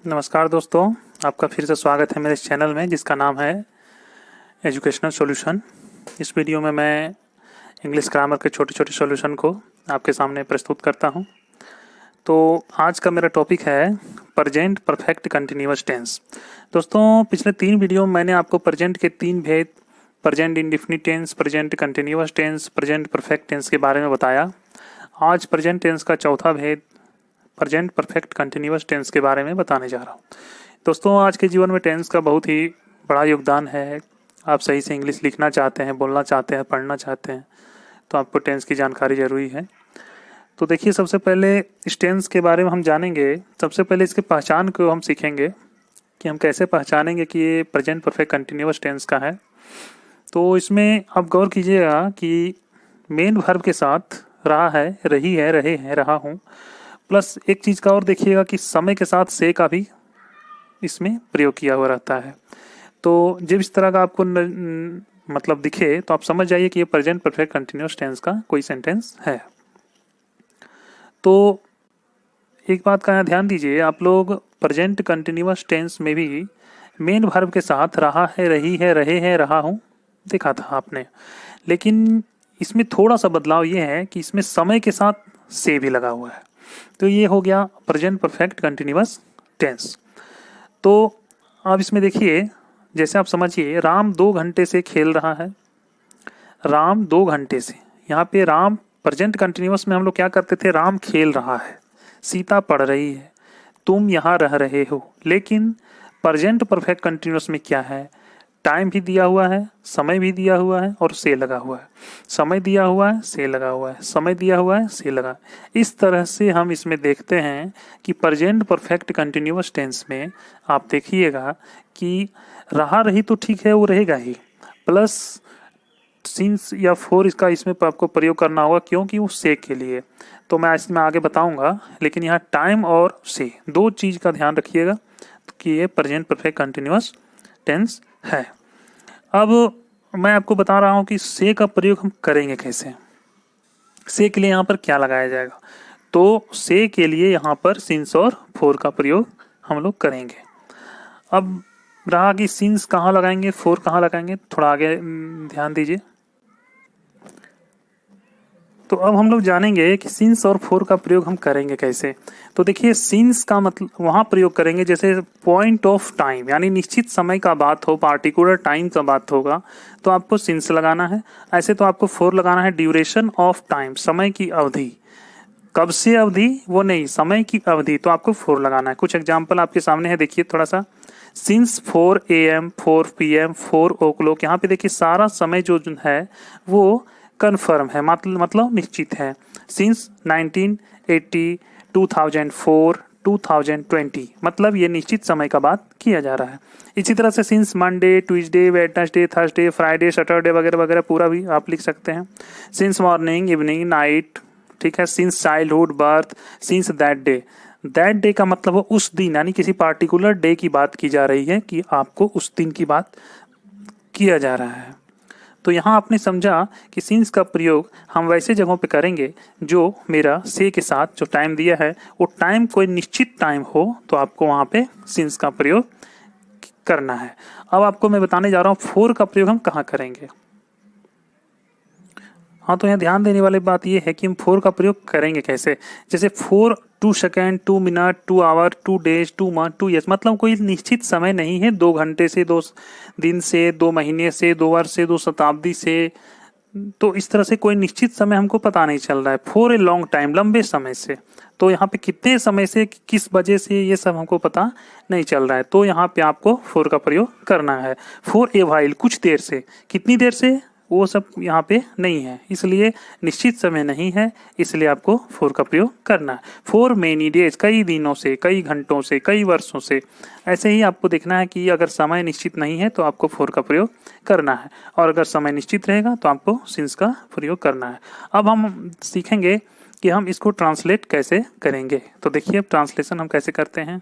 नमस्कार दोस्तों, आपका फिर से स्वागत है मेरे इस चैनल में जिसका नाम है एजुकेशनल सॉल्यूशन। इस वीडियो में मैं इंग्लिश ग्रामर के छोटे छोटे सॉल्यूशन को आपके सामने प्रस्तुत करता हूं। तो आज का मेरा टॉपिक है प्रेजेंट परफेक्ट कंटिन्यूअस टेंस। दोस्तों, पिछले 3 वीडियो में मैंने आपको प्रेजेंट के 3 भेद, present indefinite tense, present continuous tense, present perfect tense के बारे में बताया। आज प्रेजेंट टेंस का चौथा भेद, प्रेजेंट परफेक्ट कंटिन्यूअस टेंस के बारे में बताने जा रहा हूँ। दोस्तों, आज के जीवन में टेंस का बहुत ही बड़ा योगदान है। आप सही से इंग्लिश लिखना चाहते हैं, बोलना चाहते हैं, पढ़ना चाहते हैं, तो आपको टेंस की जानकारी जरूरी है। तो देखिए, सबसे पहले इस टेंस के बारे में हम जानेंगे। सबसे पहले इसके पहचान को हम सीखेंगे कि हम कैसे पहचानेंगे कि ये प्रेजेंट परफेक्ट कंटिन्यूअस टेंस का है। तो इसमें आप गौर कीजिएगा कि मेन वर्ब के साथ रहा है, रही है, रहे हैं, रहा हूँ, प्लस एक चीज़ का और देखिएगा कि समय के साथ से का भी इसमें प्रयोग किया हुआ रहता है। तो जब इस तरह का आपको मतलब दिखे तो आप समझ जाइए कि ये प्रेजेंट परफेक्ट कंटिन्यूअस टेंस का कोई सेंटेंस है। तो एक बात का यहाँ ध्यान दीजिए, आप लोग प्रेजेंट कंटिन्यूअस टेंस में भी मेन वर्ब के साथ रहा है, रही है, रहे हैं, रहा हूँ देखा था आपने, लेकिन इसमें थोड़ा सा बदलाव ये है कि इसमें समय के साथ से भी लगा हुआ है। तो ये हो गया प्रेजेंट परफेक्ट कंटिन्यूअस टेंस। तो आप इसमें देखिए, जैसे आप समझिए, राम 2 घंटे से खेल रहा है। राम 2 घंटे से, यहाँ पे राम प्रेजेंट कंटिन्यूअस में हम लोग क्या करते थे, राम खेल रहा है, सीता पढ़ रही है, तुम यहाँ रह रहे हो। लेकिन प्रेजेंट परफेक्ट कंटिन्यूअस में क्या है, टाइम भी दिया हुआ है, समय भी दिया हुआ है और से लगा हुआ है। समय दिया हुआ है, से लगा हुआ है, समय दिया हुआ है, से लगा। इस तरह से हम इसमें देखते हैं कि प्रेजेंट परफेक्ट कंटिन्यूअस टेंस में आप देखिएगा कि रहा रही तो ठीक है, वो रहेगा ही, प्लस सिंस या फोर इसका इसमें आपको प्रयोग करना होगा, क्योंकि वो से के लिए। तो मैं इसमें आगे बताऊंगा, लेकिन यहाँ टाइम और से 2 चीज का ध्यान रखिएगा कि ये प्रेजेंट परफेक्ट कंटिन्यूअस टेंस है। अब मैं आपको बता रहा हूं कि से का प्रयोग हम करेंगे कैसे। से के लिए यहाँ पर क्या लगाया जाएगा, तो से के लिए यहाँ पर सिंस और फोर का प्रयोग हम लोग करेंगे। अब रहा कि सिंस कहाँ लगाएंगे, फोर कहाँ लगाएंगे, थोड़ा आगे ध्यान दीजिए। तो अब हम लोग जानेंगे कि सिंस और फोर का प्रयोग हम करेंगे कैसे। तो देखिए, सिंस का मतलब वहां प्रयोग करेंगे जैसे पॉइंट ऑफ टाइम, यानी निश्चित समय का बात हो, पार्टिकुलर टाइम का बात होगा तो आपको सिंस लगाना है। ऐसे तो आपको फोर लगाना है, ड्यूरेशन ऑफ टाइम, समय की अवधि, कब से अवधि वो नहीं, समय की अवधि, तो आपको फोर लगाना है। कुछ एग्जाम्पल आपके सामने है, देखिए थोड़ा सा। सिंस 4 AM, 4 PM, 4 o'clock, यहाँ पे देखिए सारा समय जो है वो कन्फर्म है, मतलब निश्चित है। सिंस 1980, 2004, 2020, मतलब ये निश्चित समय का बात किया जा रहा है। इसी तरह से since Monday, Tuesday, Wednesday, Thursday, Friday, Saturday वगैरह वगैरह पूरा भी आप लिख सकते हैं। सिंस मॉर्निंग, इवनिंग, नाइट, ठीक है। Since childhood, birth, since that day. That day का मतलब वो उस दिन, यानी किसी पार्टिकुलर डे की बात की जा रही है, कि आपको उस दिन की बात किया जा रहा है। तो यहाँ आपने समझा कि सिंस का प्रयोग हम वैसे जगहों पे करेंगे जो मेरा से के साथ जो टाइम दिया है वो टाइम कोई निश्चित टाइम हो, तो आपको वहाँ पे सिंस का प्रयोग करना है। अब आपको मैं बताने जा रहा हूँ फोर का प्रयोग हम कहाँ करेंगे। हाँ, तो यहाँ ध्यान देने वाली बात ये है कि हम फोर का प्रयोग करेंगे कैसे। जैसे 4, 2 second, 2 minute, 2 hour, 2 days, 2 month, 2 years, मतलब कोई निश्चित समय नहीं है, 2 घंटे से, 2 दिन से, 2 महीने से, 2 वर्ष से, 2 शताब्दी से। तो इस तरह से कोई निश्चित समय हमको पता नहीं चल रहा है। फॉर ए लॉन्ग टाइम, लंबे समय से, तो यहाँ पे कितने समय से, किस वजह से, ये सब हमको पता नहीं चल रहा है। तो यहाँ पे आपको फोर का प्रयोग करना है। फॉर ए व्हाइल, कुछ देर से, कितनी देर से, वो सब यहाँ पे नहीं है, इसलिए निश्चित समय नहीं है, इसलिए आपको फोर का प्रयोग करना है। फॉर मेनी डेज, कई दिनों से, कई घंटों से, कई वर्षों से। ऐसे ही आपको देखना है कि अगर समय निश्चित नहीं है तो आपको फोर का प्रयोग करना है, और अगर समय निश्चित रहेगा तो आपको सिंस का प्रयोग करना है। अब हम सीखेंगे कि हम इसको ट्रांसलेट कैसे करेंगे। तो देखिए, अब ट्रांसलेशन हम कैसे करते हैं।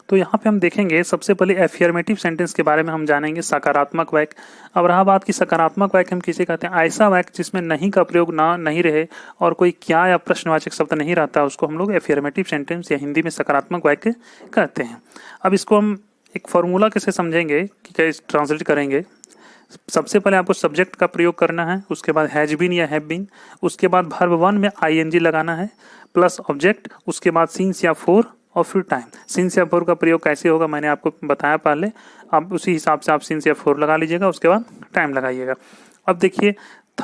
तो यहाँ पे हम देखेंगे सबसे पहले एफर्मेटिव सेंटेंस के बारे में हम जानेंगे, सकारात्मक वाक्य। अब रहा बात की सकारात्मक वाक्य हम किसे कहते हैं, ऐसा वाक्य जिसमें नहीं का प्रयोग ना नहीं रहे और कोई क्या या प्रश्नवाचक शब्द नहीं रहता, उसको हम लोग एफर्मेटिव सेंटेंस या हिंदी में सकारात्मक वाक्य कहते हैं। अब इसको हम एक फॉर्मूला कैसे समझेंगे कि कैसे ट्रांसलेट करेंगे। सबसे पहले आपको सब्जेक्ट का प्रयोग करना है, उसके बाद हैज बीन या हैव बीन, उसके बाद वर्ब वन में आईएनजी लगाना है प्लस ऑब्जेक्ट, उसके बाद सिंस या फॉर और फिर टाइम। सिंस या फॉर का प्रयोग कैसे होगा मैंने आपको बताया पहले, आप उसी हिसाब से आप सिंस या फॉर लगा लीजिएगा, उसके बाद टाइम लगाइएगा। अब देखिए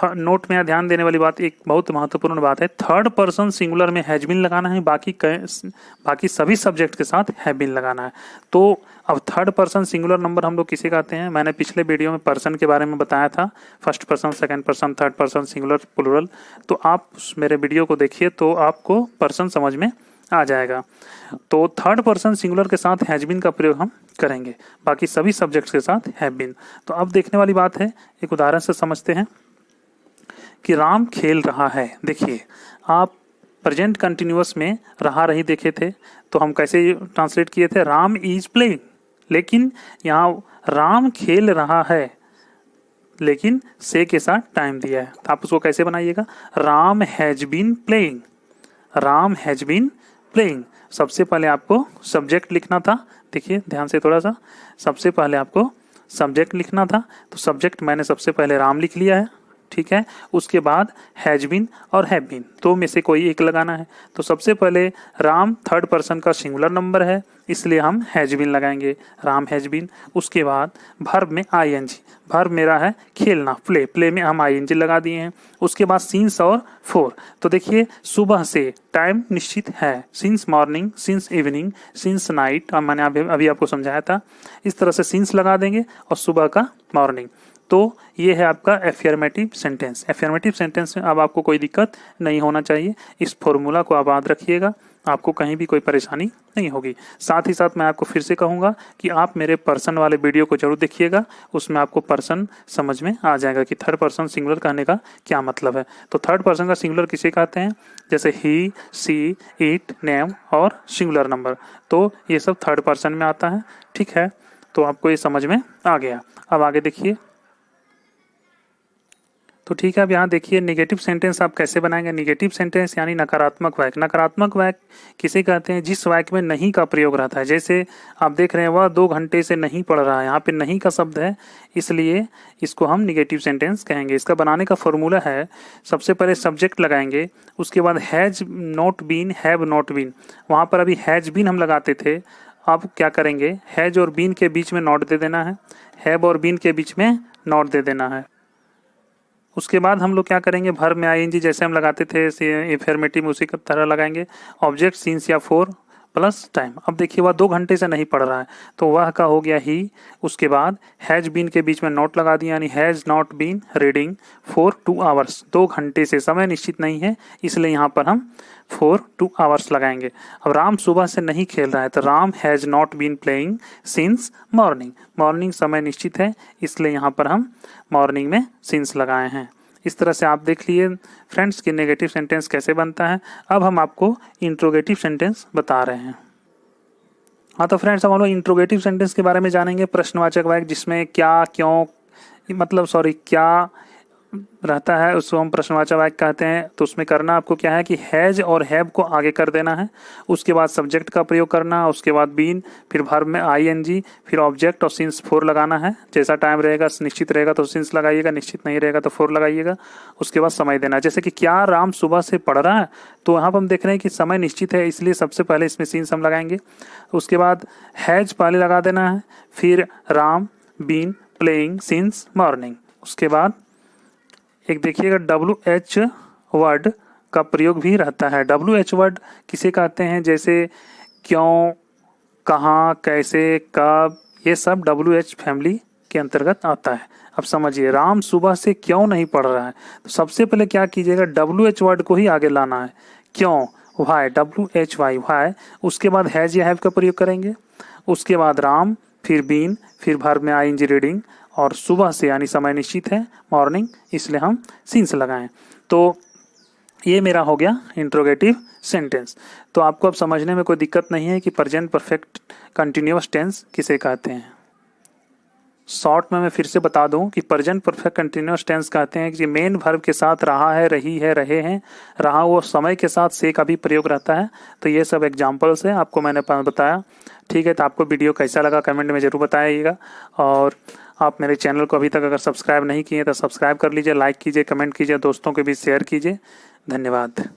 नोट में ध्यान देने वाली बात, एक बहुत महत्वपूर्ण बात है, थर्ड पर्सन सिंगुलर में हैज बीन लगाना है, बाकी सभी सब्जेक्ट के साथ हैव बीन लगाना है। तो अब थर्ड पर्सन सिंगुलर नंबर हम लोग किसे कहते हैं, मैंने पिछले वीडियो में पर्सन के बारे में बताया था, first person, second person, third person, singular, plural. तो आप मेरे वीडियो को देखिए तो आपको पर्सन समझ में आ जाएगा। तो थर्ड पर्सन सिंगुलर के साथ हैज बीन का प्रयोग हम करेंगे, बाकी सभी सब्जेक्ट्स के साथ हैव बीन। तो अब देखने वाली बात है, एक उदाहरण से समझते हैं कि राम खेल रहा है। देखिए आप प्रेजेंट कंटिन्यूअस में रहा रही देखे थे, तो हम कैसे ट्रांसलेट किए थे, राम इज प्लेइंग, लेकिन यहाँ राम खेल रहा है लेकिन से के साथ टाइम दिया है, तो आप उसको कैसे बनाइएगा, Ram has been playing, Ram has been playing. सबसे पहले आपको सब्जेक्ट लिखना था, देखिए ध्यान से थोड़ा सा, सबसे पहले आपको सब्जेक्ट लिखना था, तो सब्जेक्ट मैंने सबसे पहले राम लिख लिया है, ठीक है। उसके बाद हैज बीन और हैव बीन, दो में से कोई एक लगाना है। तो सबसे पहले राम थर्ड पर्सन का सिंगुलर नंबर है, इसलिए हम हैज बीन लगाएंगे, राम हैज बीन। उसके बाद वर्ब में आईएनजी, वर्ब मेरा है खेलना, प्ले, प्ले में हम आईएनजी लगा दिए हैं। उसके बाद सिंस और फॉर, तो देखिए सुबह से टाइम निश्चित है, since morning, since evening, since night, मैंने अभी आपको समझाया था, इस तरह से सिंस लगा देंगे और सुबह का मॉर्निंग। तो ये है आपका एफर्मेटिव सेंटेंस। एफर्मेटिव सेंटेंस में अब आपको कोई दिक्कत नहीं होना चाहिए, इस फॉर्मूला को आप याद रखिएगा, आपको कहीं भी कोई परेशानी नहीं होगी। साथ ही साथ मैं आपको फिर से कहूँगा कि आप मेरे पर्सन वाले वीडियो को जरूर देखिएगा, उसमें आपको पर्सन समझ में आ जाएगा कि थर्ड पर्सन सिंगुलर कहने का क्या मतलब है। तो थर्ड पर्सन का सिंगुलर किसे कहते हैं, जैसे ही, सी, इट, नेम और सिंगुलर नंबर, तो ये सब थर्ड पर्सन में आता है, ठीक है। तो आपको ये समझ में आ गया। अब आगे देखिए, तो ठीक है। अब यहाँ देखिए निगेटिव सेंटेंस आप कैसे बनाएंगे। निगेटिव सेंटेंस यानी नकारात्मक वाक्य। नकारात्मक वाक्य किसे कहते हैं, जिस वाक्य में नहीं का प्रयोग रहता है। जैसे आप देख रहे हैं वह 2 घंटे से नहीं पढ़ रहा है, यहाँ पे नहीं का शब्द है, इसलिए इसको हम निगेटिव सेंटेंस कहेंगे। इसका बनाने का फॉर्मूला है, सबसे पहले सब्जेक्ट लगाएंगे, उसके बाद has not been, have not been, वहाँ पर अभी हैज बीन हम लगाते थे, अब क्या करेंगे, हैज और बीन के बीच में नॉट दे देना है, हैव और बीन के बीच में नॉट दे देना है। उसके बाद हम लोग क्या करेंगे, वर्ब में आईएनजी जैसे हम लगाते थे एफर्मेटिव में उसी की तरह लगाएंगे, ऑब्जेक्ट सिंस या फॉर प्लस टाइम। अब देखिए वह 2 घंटे से नहीं पढ़ रहा है, तो वह का हो गया ही, उसके बाद हैज बीन के बीच में नॉट लगा दिया, यानी has not been reading for 2 hours, 2 घंटे से, समय निश्चित नहीं है इसलिए यहाँ पर हम फॉर 2 आवर्स लगाएंगे। अब राम सुबह से नहीं खेल रहा है, तो Ram has not been playing since morning, morning समय निश्चित है इसलिए यहाँ पर हम मॉर्निंग में सिंस लगाए हैं। इस तरह से आप देख लिए फ्रेंड्स कि नेगेटिव सेंटेंस कैसे बनता है। अब हम आपको इंट्रोगेटिव सेंटेंस बता रहे हैं। हाँ तो फ्रेंड्स हम लोग इंट्रोगेटिव सेंटेंस के बारे में जानेंगे, प्रश्नवाचक वाक्य जिसमें क्या, क्यों, मतलब क्या रहता है उसको हम प्रश्नवाचक वाक्य कहते हैं। तो उसमें करना आपको क्या है कि हैज और हैव को आगे कर देना है, उसके बाद सब्जेक्ट का प्रयोग करना, उसके बाद बीन, फिर वर्ब में आईएनजी, फिर ऑब्जेक्ट और सिंस फॉर लगाना है। जैसा टाइम रहेगा निश्चित रहेगा तो सिंस लगाइएगा, निश्चित नहीं रहेगा तो फॉर लगाइएगा। उसके बाद समय देना, जैसे कि क्या राम सुबह से पढ़ रहा है, तो यहाँ पर हम देख रहे हैं कि समय निश्चित है इसलिए सबसे पहले इसमें सिंस हम लगाएंगे। उसके बाद हैज पहले लगा देना है, फिर Ram been playing since morning. उसके बाद एक देखिएगा WH वर्ड का प्रयोग भी रहता है। WH वर्ड किसे कहते हैं, जैसे क्यों, कहाँ, कैसे, कब, ये सब WH फैमिली के अंतर्गत आता है। अब समझिए राम सुबह से क्यों नहीं पढ़ रहा है, तो सबसे पहले क्या कीजिएगा, WH वर्ड को ही आगे लाना है, क्यों, वाई, WHY, वाई। उसके बाद हैज या हैव का प्रयोग करेंगे, उसके बाद राम, फिर बीन, फिर वर्ब में आईएनजी रीडिंग, और सुबह से यानी समय निश्चित है मॉर्निंग इसलिए हम सिंस लगाएं। तो ये मेरा हो गया इंट्रोगेटिव सेंटेंस। तो आपको अब समझने में कोई दिक्कत नहीं है कि प्रेजेंट परफेक्ट कंटिन्यूअस टेंस किसे कहते हैं। शॉर्ट में मैं फिर से बता दूं कि प्रेजेंट परफेक्ट कंटिन्यूअस टेंस कहते हैं कि मेन वर्ब के साथ रहा है, रही है, रहे हैं, रहा वो समय के साथ से का भी प्रयोग रहता है। तो ये सब एग्जांपल्स है, आपको मैंने बताया। ठीक है, तो आपको वीडियो कैसा लगा कमेंट में ज़रूर बताइएगा। और आप मेरे चैनल को अभी तक अगर सब्सक्राइब नहीं किए तो सब्सक्राइब कर लीजिए, लाइक कीजिए, कमेंट कीजिए, दोस्तों के बीच शेयर कीजिए। धन्यवाद।